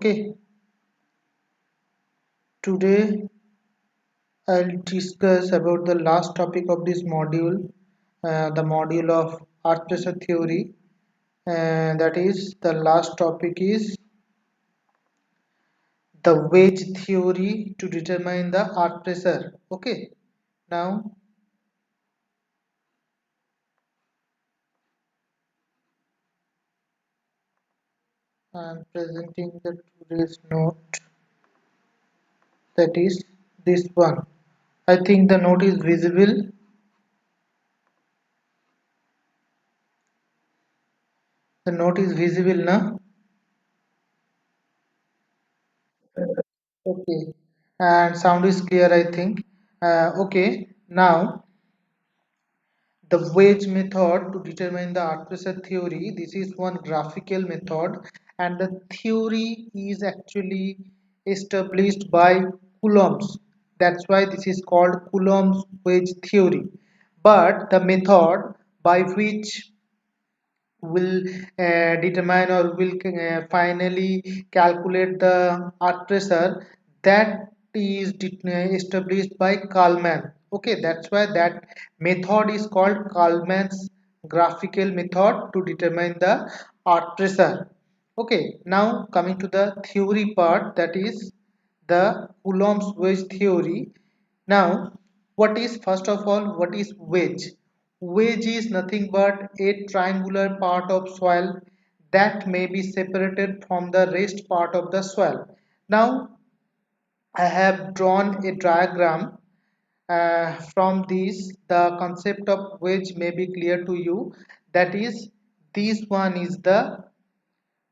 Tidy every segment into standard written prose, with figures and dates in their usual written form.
Okay, today I'll discuss about the last topic of this module, the module of earth pressure theory. That is, the last topic is the wedge theory to determine the earth pressure. Okay, now I'm presenting the today's note. That is this one. I think the note is visible. The note is visible now. Okay, and sound is clear, I think. Okay, now the wedge method to determine the earth pressure theory. This is one graphical method, and the theory is actually established by Coulomb's. That's why this is called Coulomb's wedge theory. But the method by which will determine or will finally calculate the earth pressure, that is established by Kalman. Okay, that's why that method is called Kalman's graphical method to determine the earth pressure. Okay, now coming to the theory part, that is the Coulomb's wedge theory. Now, what is first of all, what is wedge? Wedge is nothing but a triangular part of soil that may be separated from the rest part of the soil. Now, I have drawn a diagram. From this, the concept of wedge may be clear to you. That is, this one is the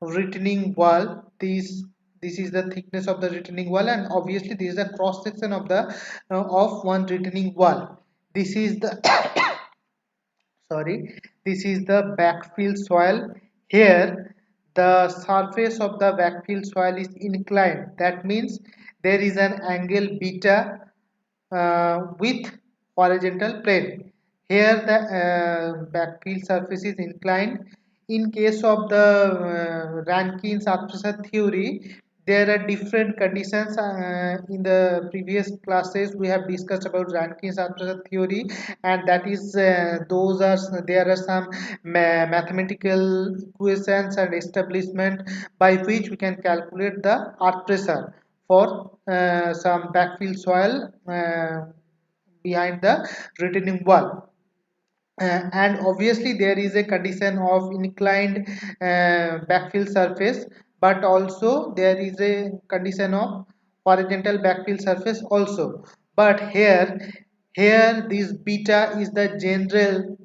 retaining wall. This is the thickness of the retaining wall, and obviously this is the cross section of the of one retaining wall. This is the sorry, this is the backfill soil. Here the surface of the backfill soil is inclined. That means there is an angle beta with horizontal plane. Here the backfill surface is inclined. In case of the Rankin's earth pressure theory, there are different conditions. In the previous classes we have discussed about Rankin's earth pressure theory, and that is those are there are some mathematical equations and establishment by which we can calculate the earth pressure for some backfill soil behind the retaining wall. And obviously there is a condition of inclined backfill surface, but also there is a condition of horizontal backfill surface also. But here this beta is the general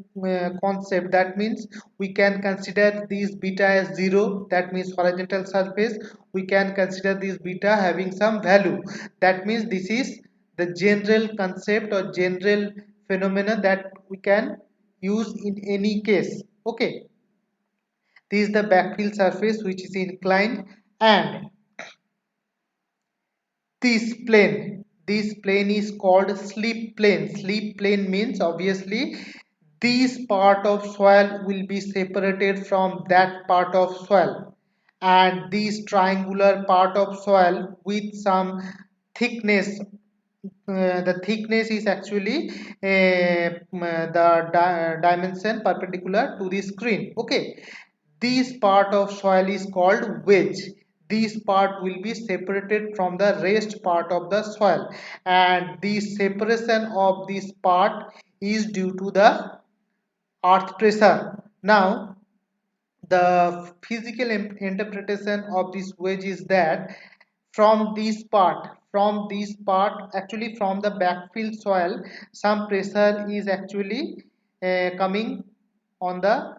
concept. That means we can consider this beta as 0. That means horizontal surface, we can consider this beta having some value. That means this is the general concept or general phenomena that we can use in any case. Okay, this is the backfill surface which is inclined, and this plane is called slip plane. Slip plane means obviously this part of soil will be separated from that part of soil, and this triangular part of soil with some thickness, the thickness is actually the dimension perpendicular to the screen. Okay, this part of soil is called wedge. This part will be separated from the rest part of the soil, and the separation of this part is due to the earth pressure. Now the physical interpretation of this wedge is that from this part actually from the backfill soil, some pressure is actually coming on the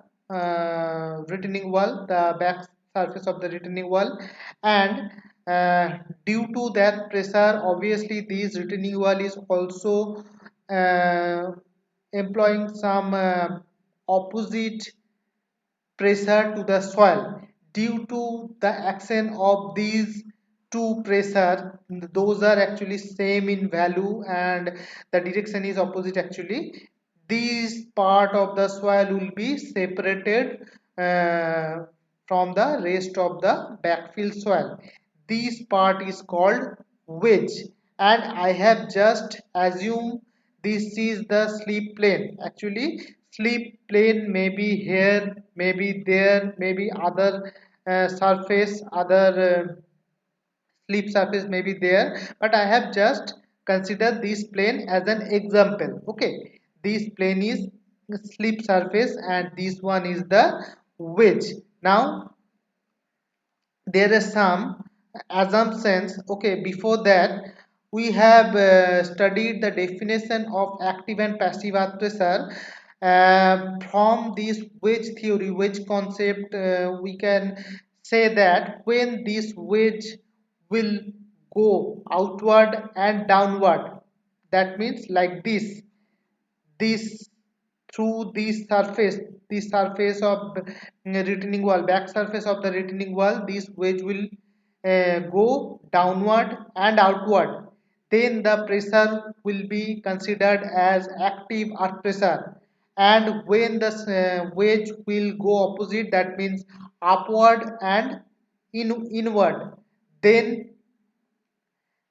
retaining wall, the back surface of the retaining wall, and due to that pressure obviously this retaining wall is also uh, employing some opposite pressure to the soil. Due to the action of these two pressure, those are actually same in value and the direction is opposite. Actually this part of the soil will be separated uh, from the rest of the backfill soil. this part is called wedge, and I have just assumed this is the slip plane. Actually, slip plane may be here, maybe there, maybe other surface, other slip surface may be there, but I have just considered this plane as an example. Okay, this plane is slip surface and this one is the wedge. Now there are some assumptions. Okay, before that we have studied the definition of active and passive earth pressure. From this wedge theory, wedge concept, we can say that when this wedge will go outward and downward, that means like this through the surface of retaining wall, back surface of the retaining wall, this wedge will go downward and outward, then the pressure will be considered as active earth pressure. And when the wedge will go opposite, that means upward and inward, then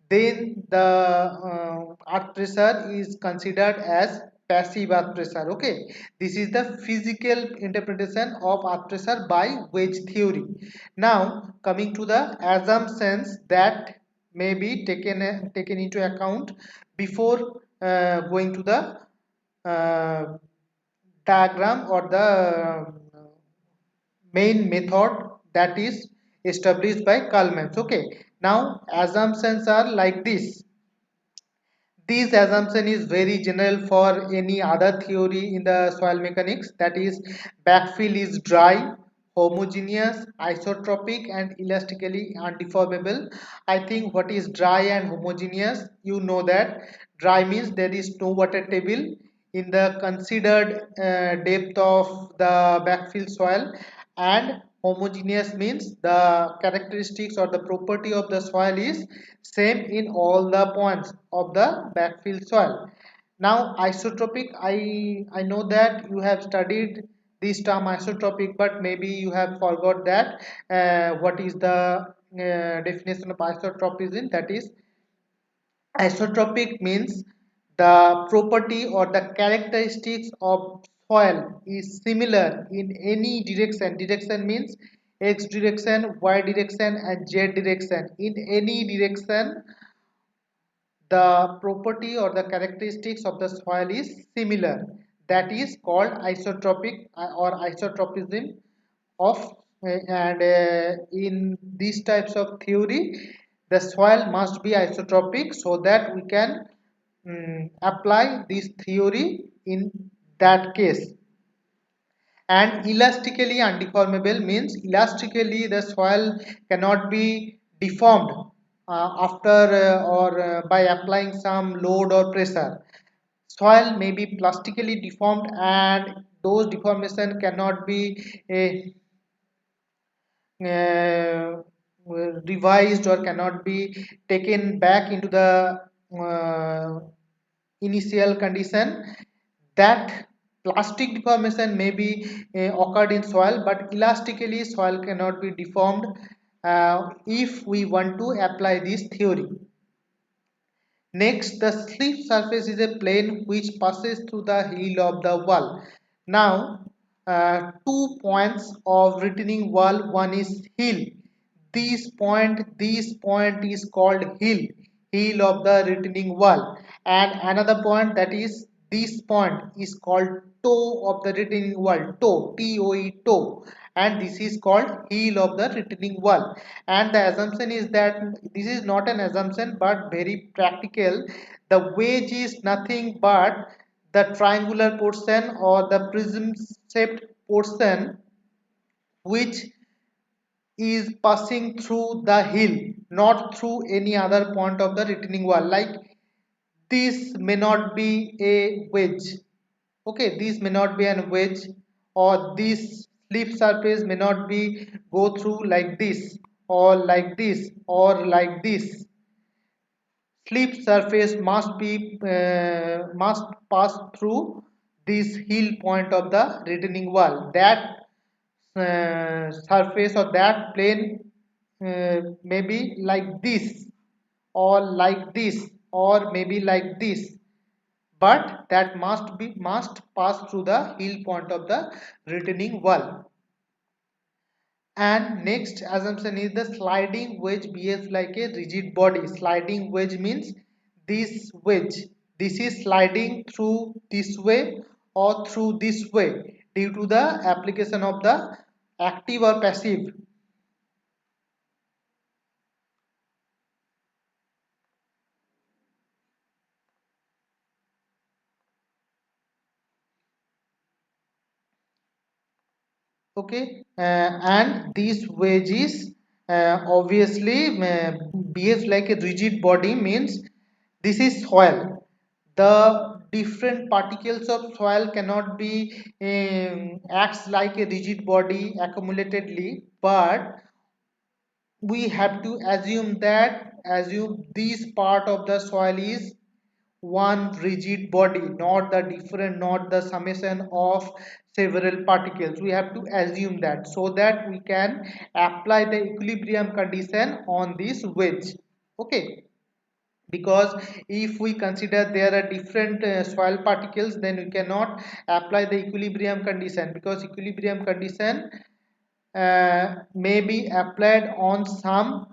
the earth pressure is considered as passive earth pressure. Okay, this is the physical interpretation of earth pressure by wedge theory. Now coming to the assumptions that may be taken into account before going to the uh, diagram or the main method that is established by Kalmans. Okay, now assumptions are like this. This assumption is very general for any other theory in the soil mechanics, that is backfill is dry, homogeneous, isotropic and elastically undeformable. I think what is dry and homogeneous, you know that dry means there is no water table in the considered depth of the backfill soil, and homogeneous means the characteristics or the property of the soil is same in all the points of the backfill soil. Now isotropic, I know that you have studied this term isotropic, but maybe you have forgot that what is the definition of isotropism. That is, isotropic means the property or the characteristics of soil is similar in any direction. Direction means x direction, y direction and z direction. In any direction, the property or the characteristics of the soil is similar. That is called isotropic or isotropism of and in these types of theory, the soil must be isotropic so that we can apply this theory in that case. And elastically undeformable means elastically the soil cannot be deformed after or by applying some load or pressure. Soil may be plastically deformed and those deformation cannot be uh, revised or cannot be taken back into the uh, initial condition. That plastic deformation may be occurred in soil, but elastically soil cannot be deformed if we want to apply this theory. Next, the slip surface is a plane which passes through the heel of the wall. Now, 2 points of retaining wall, one is heel. This point is called heel of the retaining wall, and another point, that is this point, is called toe of the retaining wall, toe, and this is called heel of the retaining wall. And the assumption is that this is not an assumption but very practical. The wedge is nothing but the triangular portion or the prism shaped portion which is passing through the hill, not through any other point of the retaining wall. Like this may not be a wedge. Okay, this may not be an wedge, or this slip surface may not be go through like this or like this or like this. Slip surface must pass through this heel point of the retaining wall. That surface or that plane maybe like this, or like this, or maybe like this, but that must pass through the heel point of the retaining wall. And next assumption is the sliding wedge behaves like a rigid body. Sliding wedge means this wedge, this is sliding through this way or through this way due to the application of the active or passive. Okay, and these wedges obviously behaves like a rigid body, means this is soil. The different particles of soil cannot be acts like a rigid body accumulatedly, but we have to assume this part of the soil is one rigid body, not the different, not the summation of several particles. We have to assume that, so that we can apply the equilibrium condition on this wedge. Okay, because if we consider there are different soil particles, then we cannot apply the equilibrium condition, because equilibrium condition may be applied on some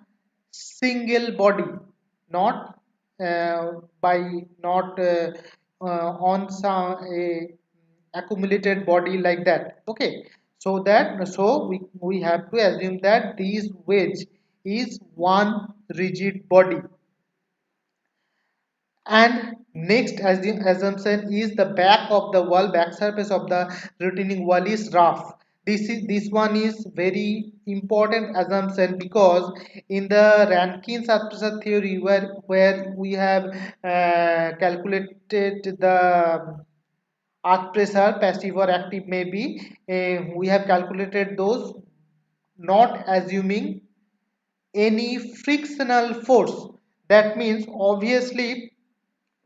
single body, not by not on some accumulated body like that. Okay, so we have to assume that this wedge is one rigid body. And next as the assumption is the back of the wall, back surface of the retaining wall is rough. This one is very important assumption, because in the Rankine surface theory, where we have calculated the earth pressure, passive or active maybe, we have calculated those not assuming any frictional force. That means obviously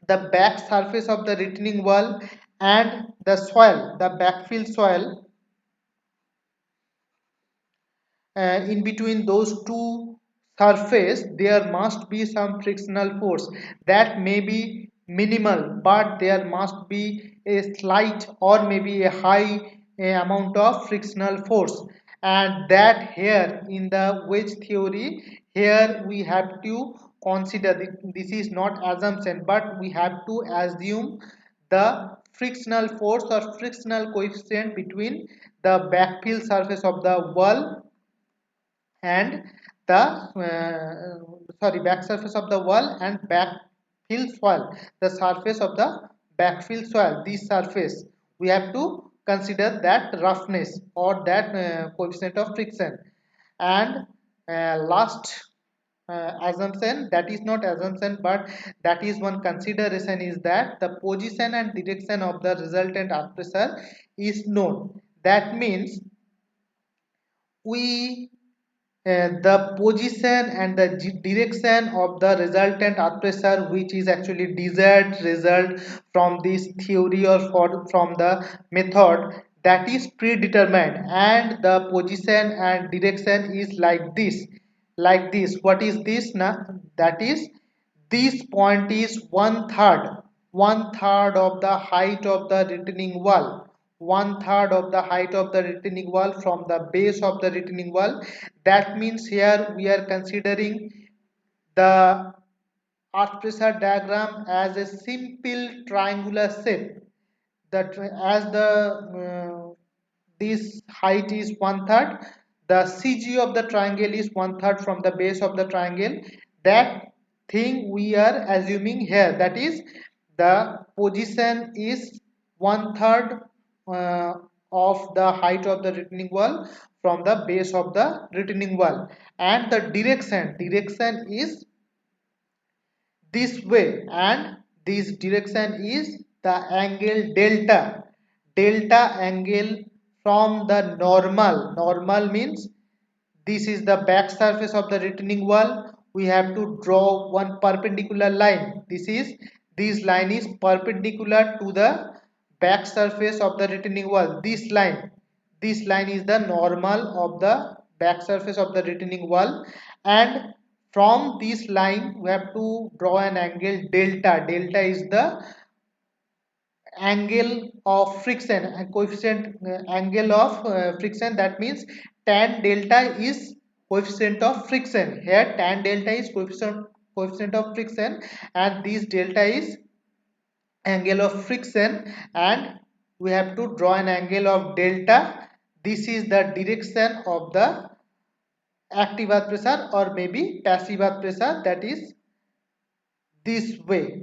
the back surface of the retaining wall and the soil, the backfill soil, in between those two surface there must be some frictional force. That may be minimal, but there must be a slight or maybe a high amount of frictional force. And that here in the wedge theory, here we have to consider this is not assumption, but we have to assume the frictional force or frictional coefficient between the backfill surface of the wall and the back surface of the wall and backfill soil, the surface of the backfill soil, this surface we have to consider that roughness or that coefficient of friction. And last assumption, that is not assumption but that is one consideration, is that the position and direction of the resultant earth pressure is known. That means we the position and the direction of the resultant earth pressure, which is actually desired result from this theory or from the method, that is predetermined, and the position and direction is like this, like this. What is this now? That is, this point is one third of the height of the retaining wall, one third of the height of the retaining wall from the base of the retaining wall. That means here we are considering the earth pressure diagram as a simple triangular shape, that as the this height is one third, the CG of the triangle is one third from the base of the triangle. That thing we are assuming here, that is the position is one third uh, of the height of the retaining wall from the base of the retaining wall, and the direction is this way, and this direction is the angle delta angle from the normal means this is the back surface of the retaining wall. We have to draw one perpendicular line. This line is perpendicular to the back surface of the retaining wall. This line is the normal of the back surface of the retaining wall, and from this line we have to draw an angle delta. Delta is the angle of friction, coefficient angle of friction. That means tan delta is coefficient of friction. Here tan delta is coefficient of friction, and this delta is angle of friction, and we have to draw an angle of delta. This is the direction of the active earth pressure or maybe passive earth pressure, that is this way.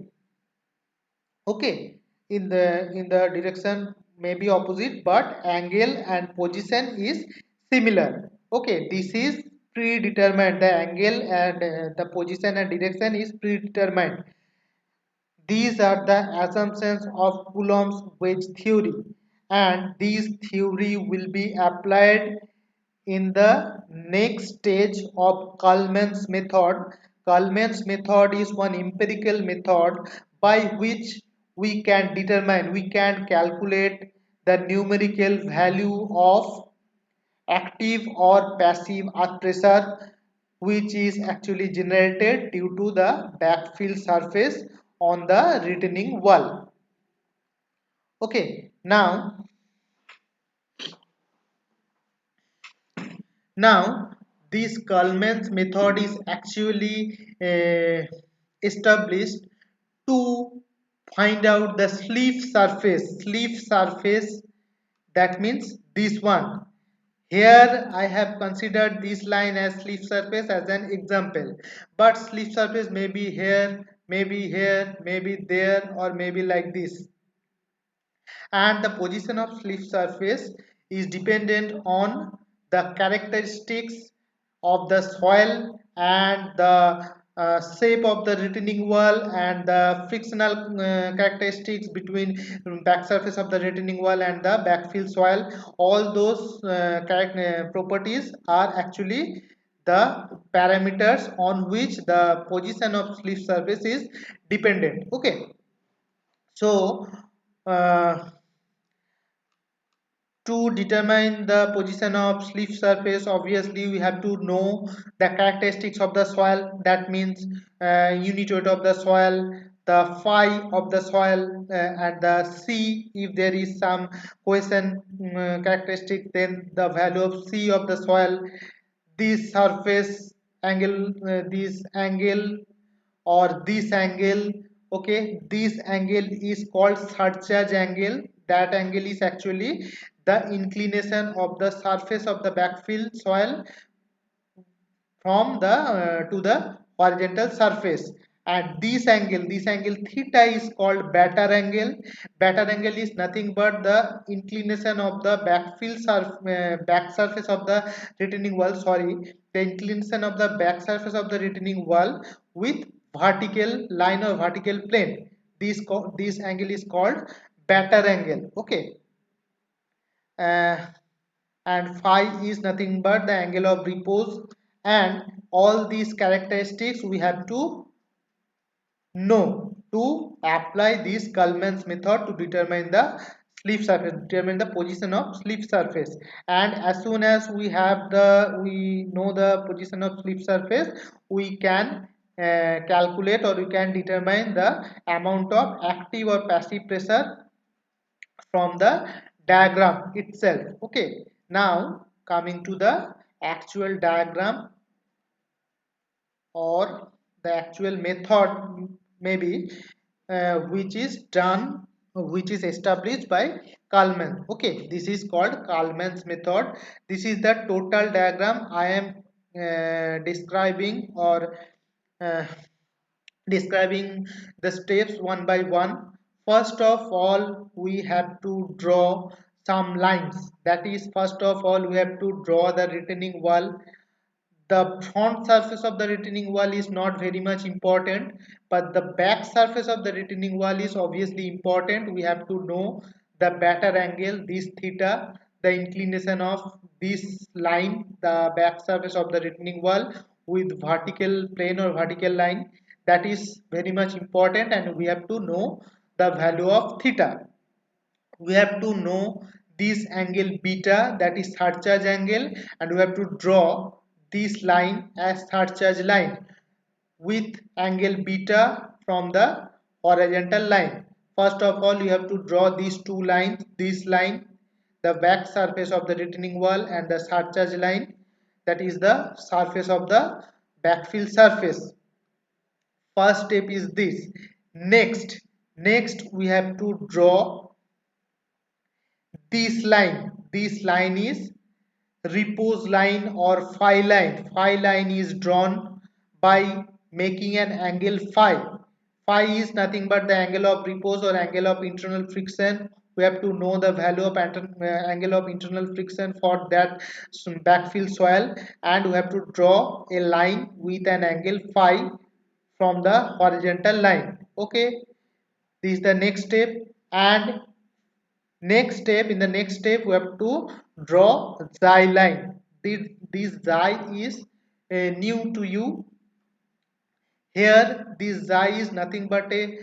Okay, in the direction may be opposite, but angle and position is similar. Okay, this is predetermined. The angle and the position and direction is predetermined. These are the assumptions of Coulomb's wedge theory, and this theory will be applied in the next stage of Kalman's method. Kalman's method is one empirical method by which we can calculate the numerical value of active or passive earth pressure, which is actually generated due to the backfill surface on the retaining wall. Okay, now this Kalman's method is actually established to find out the sleeve surface. Sleeve surface, that means this one. Here I have considered this line as sleeve surface as an example, but sleeve surface may be here, maybe there, or maybe like this. And the position of sleeve surface is dependent on the characteristics of the soil and the shape of the retaining wall and the frictional characteristics between back surface of the retaining wall and the backfill soil. All those properties are actually the parameters on which the position of sleeve surface is dependent. Okay, so uh, to determine the position of sleeve surface, obviously we have to know the characteristics of the soil. That means unit weight of the soil, the phi of the soil, and the c. If there is some question characteristic, then the value of c of the soil. This surface angle, this angle or this angle, okay, this angle is called surcharge angle. That angle is actually the inclination of the surface of the backfill soil from the to the horizontal surface. And this angle theta is called Batter angle. Batter angle is nothing but the inclination of the back surface of the retaining wall, sorry, the inclination of the back surface of the retaining wall with vertical line or vertical plane. This angle is called Batter angle. Okay, uh, and phi is nothing but the angle of repose. And all these characteristics we have to know to apply this Kalman's method to determine the sleeve surface, determine the position of sleeve surface. And as soon as we know the position of sleeve surface, we can calculate or we can determine the amount of active or passive pressure from the diagram itself. Okay, now coming to the actual diagram or the actual method, maybe which is established by Kalman. Okay, this is called Kalman's method. This is the total diagram I am describing, or uh, describing the steps one by one. First of all, we have to draw some lines. That is, first of all, we have to draw the retaining wall. The front surface of the retaining wall is not very much important, but the back surface of the retaining wall is obviously important. We have to know the Batter angle, this theta, the inclination of this line, the back surface of the retaining wall with vertical plane or vertical line. That is very much important, and we have to know the value of theta. We have to know this angle beta, that is third charge angle, and we have to draw this line as third charge line with angle beta from the horizontal line. First of all, you have to draw these two lines, this line, the back surface of the retaining wall, and the surcharge line, that is the surface of the backfill surface. First step is this. Next we have to draw this line is repose line or phi line. Phi line is drawn by making an angle phi. Phi is nothing but the angle of repose or angle of internal friction. We have to know the value of angle of internal friction for that backfill soil, and we have to draw a line with an angle phi from the horizontal line. Okay, this is the next step. And in the next step we have to draw xi line. This xi is new to you. Here this xi is nothing but a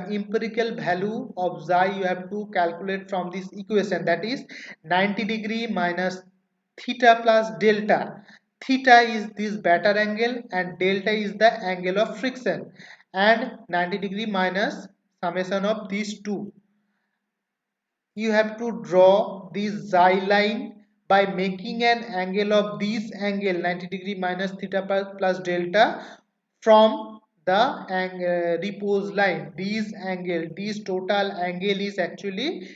empirical value of xi you have to calculate from this equation, that is 90 degree minus theta plus delta. Theta is this better angle and delta is the angle of friction, and 90 degree minus summation of these two. You have to draw this xi line by making an angle of this angle 90 degree minus theta plus delta from the repose line. This total angle is actually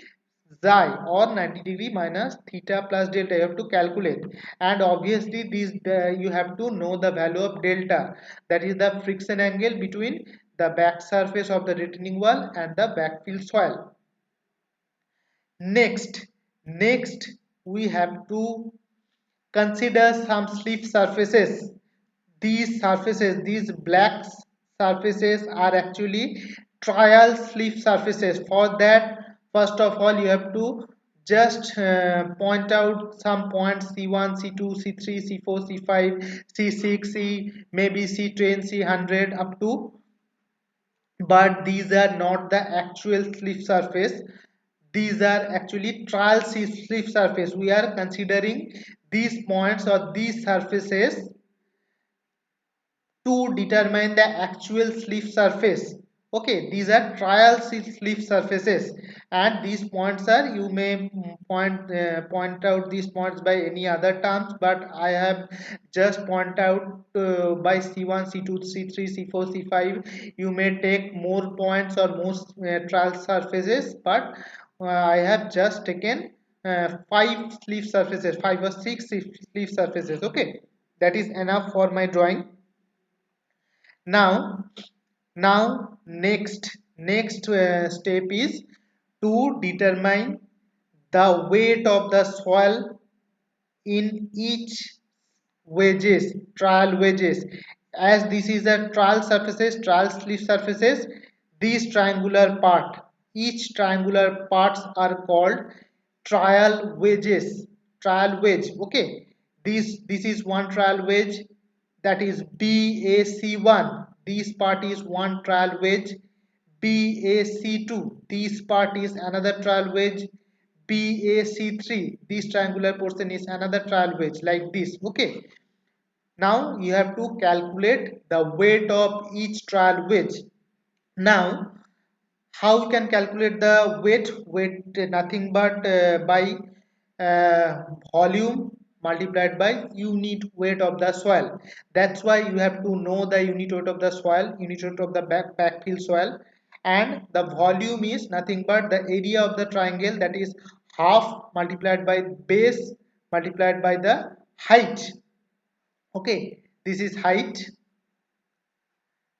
xi, or 90 degree minus theta plus delta. You have to calculate, and obviously this you have to know the value of delta, that is the friction angle between the back surface of the retaining wall and the backfill soil. Next we have to consider some slip surfaces. These black surfaces are actually trial slip surfaces. For that, first of all, you have to just point out some points: C1, C2, C3, C4, C5, C6, C, maybe C10, C100 up to, but these are not the actual slip surface. These are actually trial slip surface. We are considering these points or these surfaces to determine the actual slip surface. Okay, these are trial slip surfaces, and these points are, you may point out these points by any other terms, but I have just point out by C1, C2, C3, C4, C5. You may take more points or more trial surfaces, but I have just taken five slip surfaces, five or six slip surfaces. Okay, that is enough for my drawing. Now now next step is to determine the weight of the soil in each trial wedges. As this is a trial slip surfaces, these triangular part, each triangular parts are called trial wedge. Okay, this is one trial wedge, that is BAC1. This part is one trial wedge. BAC2, this part is another trial wedge. BAC3, this triangular portion is another trial wedge, like this. Okay, now you have to calculate the weight of each trial wedge. Now, how you can calculate the weight nothing but by uh, volume multiplied by unit weight of the soil. That's why you have to know the unit weight of the soil, unit weight of the backfill soil, and the volume is nothing but the area of the triangle, that is half multiplied by base multiplied by the height. Okay, this is height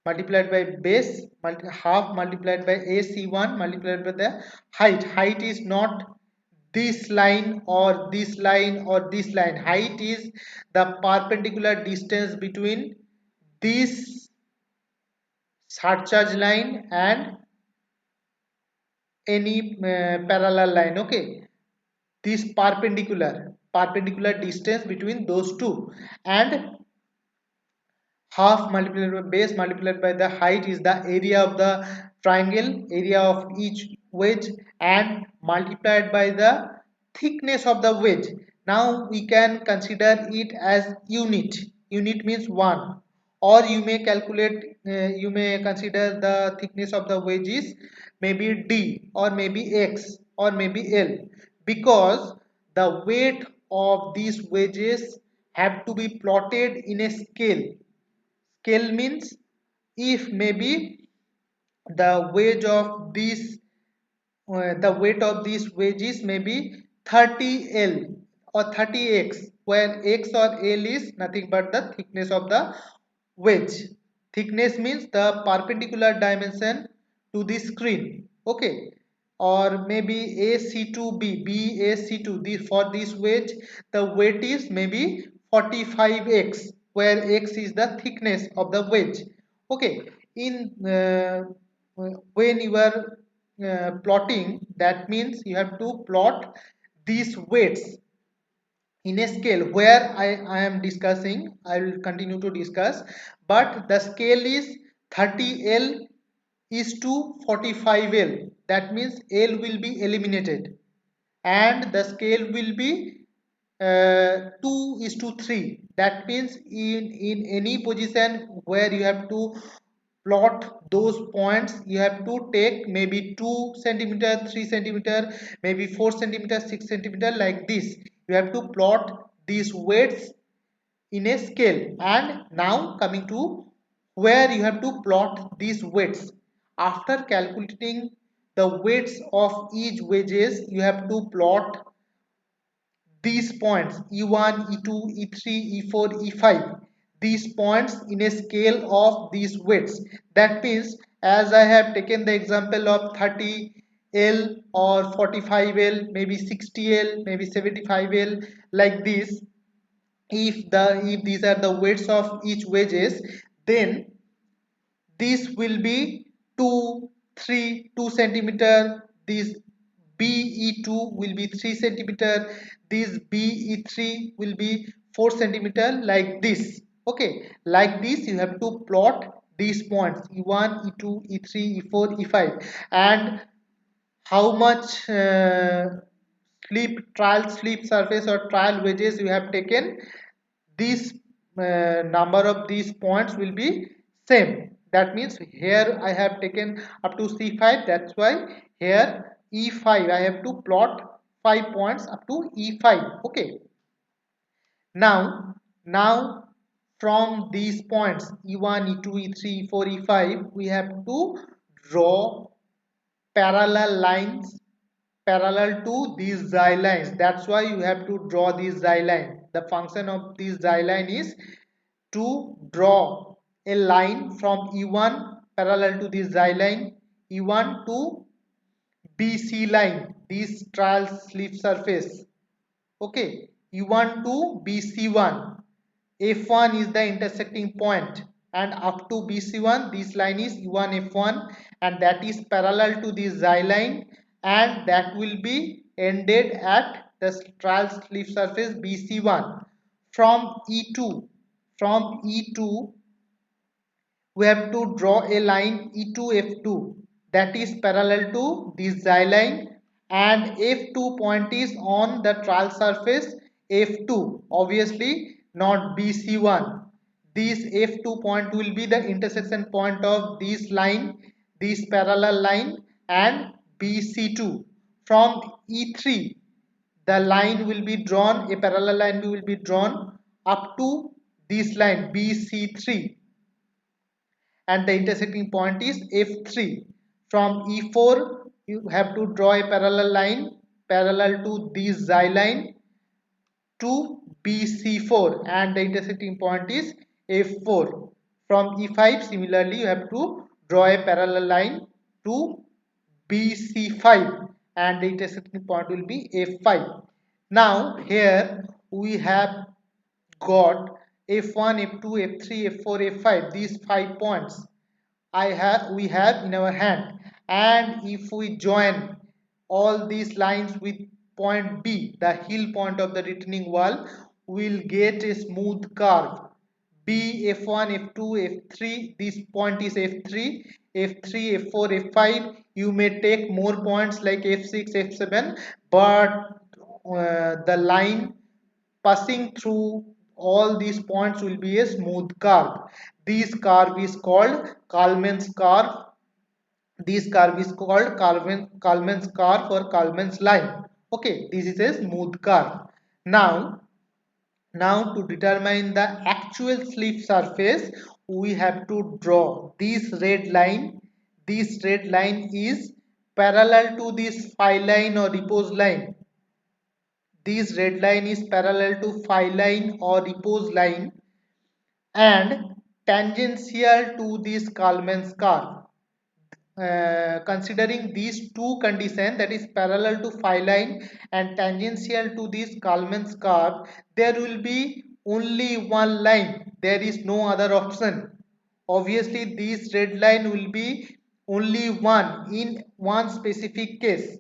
multiplied by base, half multiplied by AC1 multiplied by the height is not this line or this line or this line. Height is the perpendicular distance between this surcharge line and any parallel line. Okay, this perpendicular distance between those two, and half multiplied by base multiplied by the height is the area of the triangle, area of each wedge, and multiplied by the thickness of the wedge. Now we can consider it as unit. Unit means 1, or you may calculate, you may consider the thickness of the wedges maybe d, or maybe x, or maybe l, because the weight of these wedges have to be plotted in a scale. Scale means, if maybe the wedge of this the weight of these wedges may be 30L or 30x, where x or L is nothing but the thickness of the wedge. Thickness means the perpendicular dimension to the screen. Okay. Or maybe AC2B, BAC2. For this wedge, the weight is maybe 45x, where x is the thickness of the wedge. Okay. In when you are plotting, that means you have to plot these weights in a scale, where I am discussing, I will continue to discuss, but the scale is 30L is to 45L. That means L will be eliminated, and the scale will be 2 is to 3. That means in any position where you have to plot those points, you have to take maybe 2 centimeter, 3 centimeter, maybe 4 centimeter, 6 centimeter, like this. You have to plot these weights in a scale. And now coming to where you have to plot these weights. After calculating the weights of each wedges, you have to plot these points E1, E2, E3, E4, E5, these points in a scale of these weights. That means, as I have taken the example of 30L or 45L, maybe 60L, maybe 75L, like this. If these are the weights of each wedges, then this will be 2, 3, 2 centimeter. This BE2 will be 3 centimeter. This BE3 will be 4 centimeter, like this. Okay, like this you have to plot these points E1, E2, E3, E4, E5, and how much trial slip surface or trial wedges you have taken, this number of these points will be same. That means here I have taken up to C5, that's why here E5 I have to plot 5 points up to E5. Okay. Now from these points E1, E2, E3, E4, E5, we have to draw parallel lines parallel to these xy lines. That's why you have to draw these xy line. The function of this xy line is to draw a line from E1 parallel to this xy line, E1 to BC line, this trial slip surface. Okay, E1 to BC1. F1 is the intersecting point, and up to BC1 this line is E1 F1, and that is parallel to this xy line, and that will be ended at the trial slip surface BC1. From E2, from E2 we have to draw a line E2 F2, that is parallel to this xy line, and F2 point is on the trial surface F2, obviously not BC1. This F2 point will be the intersection point of this line, this parallel line, and BC2. From E3 the line will be drawn, a parallel line will be drawn up to this line BC3, and the intersecting point is F3. From E4 you have to draw a parallel line parallel to this xy line to BC4, and the intersecting point is F4. From E5 similarly you have to draw a parallel line to BC5, and the intersecting point will be F5. Now here we have got F1, F2, F3, F4, F5, these 5 points we have in our hand, and if we join all these lines with point B, the heel point of the retaining wall, we'll get a smooth curve. B, F1, F2, F3, this point is F3, F3, F4, F5. You may take more points like F6, F7, but the line passing through all these points will be a smooth curve. This curve is called Kalman's curve. This curve is called Kalman's curve or Kalman's line. Okay, this is a smooth curve. Now, to determine the actual slip surface, we have to draw this red line. This red line is parallel to this phi line or repose line. This red line is parallel to phi line or repose line and tangential to this Kalman's curve. Considering these two conditions, that is parallel to phi line and tangential to this Kalman's curve, there will be only one line. There is no other option. Obviously, this red line will be only one in one specific case.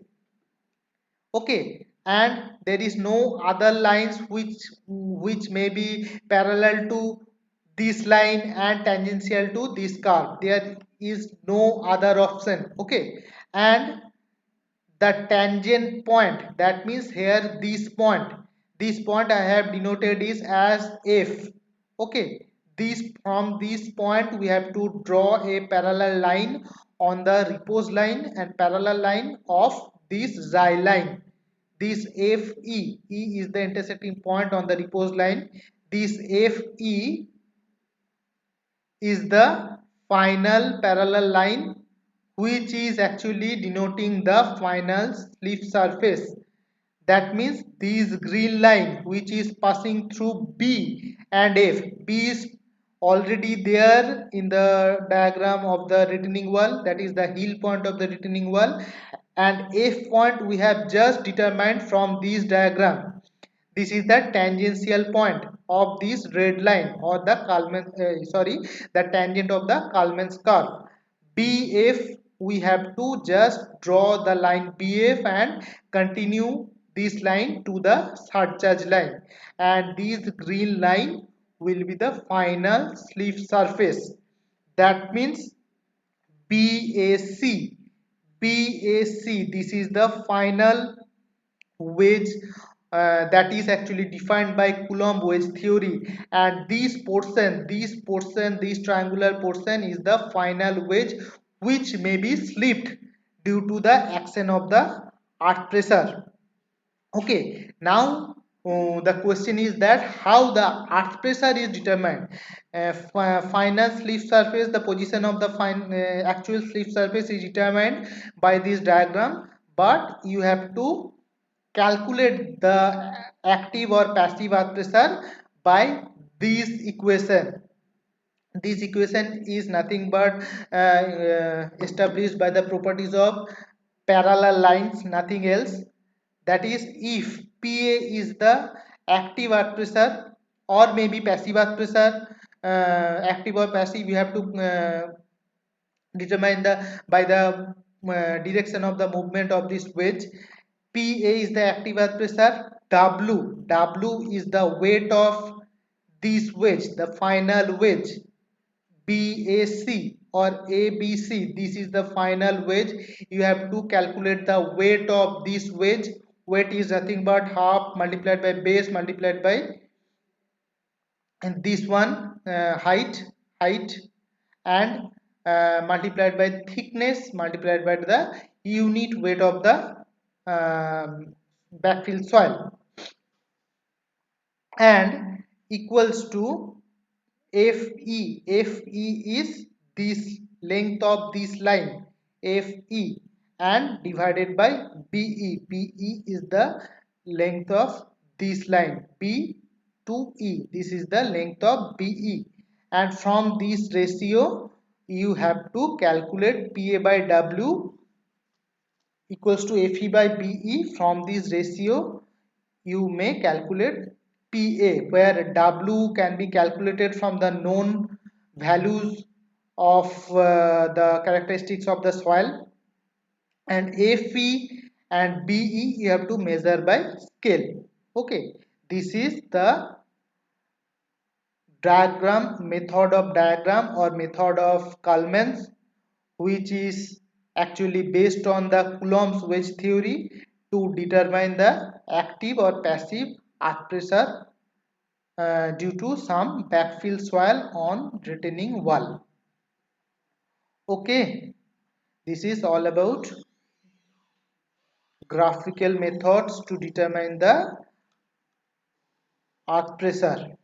Okay, and there is no other lines which may be parallel to this line and tangential to this curve. There is no other option. Okay, and the tangent point, that means here this point I have denoted is as f. Okay, this from this point we have to draw a parallel line on the repose line and parallel line of this xi line. This fe, e is the intersecting point on the repose line. This fe is the final parallel line which is actually denoting the final slip surface. That means this green line which is passing through B and F. B is already there in the diagram of the retaining wall, that is the heel point of the retaining wall, and F point we have just determined from this diagram. This is the tangential point of this red line or the the tangent of the Kalman's curve. BF, we have to just draw the line BF and continue this line to the surcharge line, and this green line will be the final slip surface. That means BAC. BAC, this is the final wedge that is actually defined by Coulomb wedge theory, and this triangular portion is the final wedge which may be slipped due to the action of the earth pressure. Okay, now the question is that how the earth pressure is determined. Final slip surface, the position of the actual slip surface is determined by this diagram, but you have to calculate the active or passive earth pressure by this equation. This equation is nothing but established by the properties of parallel lines, nothing else. That is, if Pa is the active earth pressure or maybe passive earth pressure, active or passive, you have to determine the by the direction of the movement of this wedge. Pa is the active earth pressure. W is the weight of this wedge, the final wedge. BAC or ABC, this is the final wedge. You have to calculate the weight of this wedge. Weight is nothing but half multiplied by base multiplied by, and this one height and multiplied by thickness multiplied by the unit weight of the backfill soil, and equals to FE. FE is this length of this line, FE, and divided by BE. BE is the length of this line, B to E. This is the length of BE. And from this ratio, you have to calculate PA by W equals to FE by BE. From this ratio, you may calculate PA, where W can be calculated from the known values of the characteristics of the soil, and FE and BE you have to measure by scale. Okay, this is the diagram or method of Kalman's, which is actually based on the Coulomb's wedge theory to determine the active or passive earth pressure due to some backfill soil on retaining wall. Okay, this is all about graphical methods to determine the earth pressure.